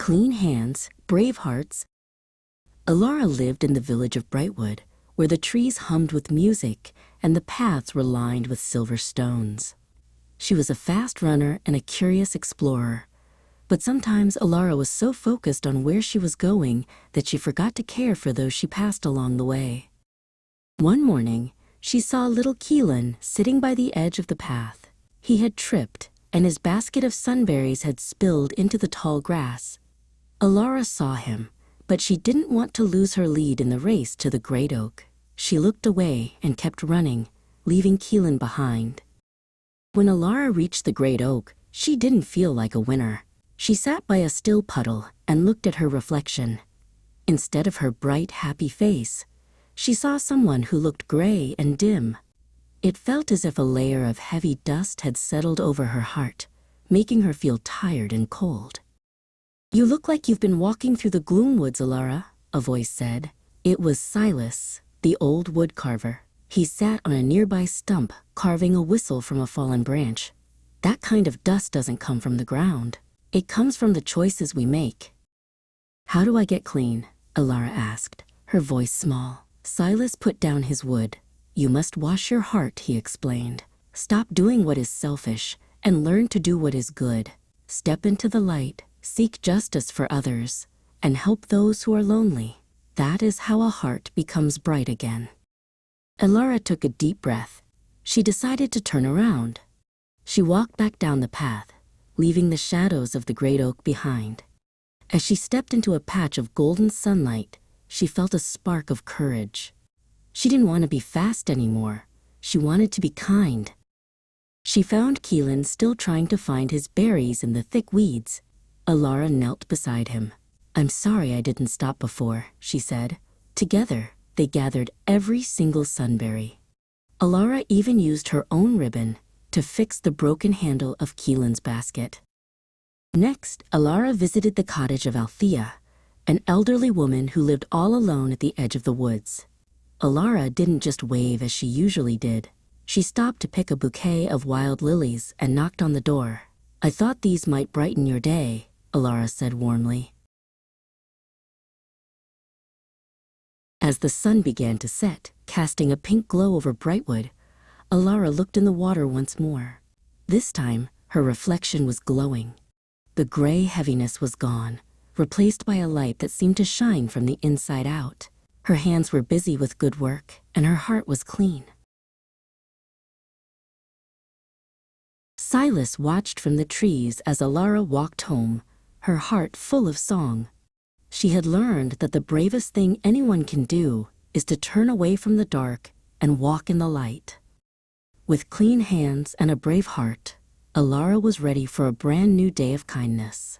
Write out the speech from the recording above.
Clean hands, brave hearts. Alara lived in the village of Brightwood, where the trees hummed with music and the paths were lined with silver stones. She was a fast runner and a curious explorer, but sometimes Alara was so focused on where she was going that she forgot to care for those she passed along the way. One morning, she saw little Keelan sitting by the edge of the path. He had tripped, and his basket of sunberries had spilled into the tall grass. Alara saw him, but she didn't want to lose her lead in the race to the great oak. She looked away and kept running, leaving Keelan behind. When Alara reached the great oak, she didn't feel like a winner. She sat by a still puddle and looked at her reflection. Instead of her bright, happy face, she saw someone who looked gray and dim. It felt as if a layer of heavy dust had settled over her heart, making her feel tired and cold. "You look like you've been walking through the gloom woods, Alara," a voice said. It was Silas, the old wood carver. He sat on a nearby stump, carving a whistle from a fallen branch. "That kind of dust doesn't come from the ground. It comes from the choices we make." "How do I get clean?" Alara asked, her voice small. Silas put down his wood. "You must wash your heart," he explained. "Stop doing what is selfish and learn to do what is good. Step into the light, seek justice for others, and help those who are lonely. That is how a heart becomes bright again." Alara took a deep breath. She decided to turn around. She walked back down the path, leaving the shadows of the great oak behind. As she stepped into a patch of golden sunlight, she felt a spark of courage. She didn't want to be fast anymore. She wanted to be kind. She found Keelan still trying to find his berries in the thick weeds. Alara knelt beside him. "I'm sorry I didn't stop before," she said. Together, they gathered every single sunberry. Alara even used her own ribbon to fix the broken handle of Keelan's basket. Next, Alara visited the cottage of Althea, an elderly woman who lived all alone at the edge of the woods. Alara didn't just wave as she usually did. She stopped to pick a bouquet of wild lilies and knocked on the door. "I thought these might brighten your day," Alara said warmly. As the sun began to set, casting a pink glow over Brightwood, Alara looked in the water once more. This time, her reflection was glowing. The gray heaviness was gone, replaced by a light that seemed to shine from the inside out. Her hands were busy with good work, and her heart was clean. Silas watched from the trees as Alara walked home, her heart full of song. She had learned that the bravest thing anyone can do is to turn away from the dark and walk in the light. With clean hands and a brave heart, Alara was ready for a brand new day of kindness.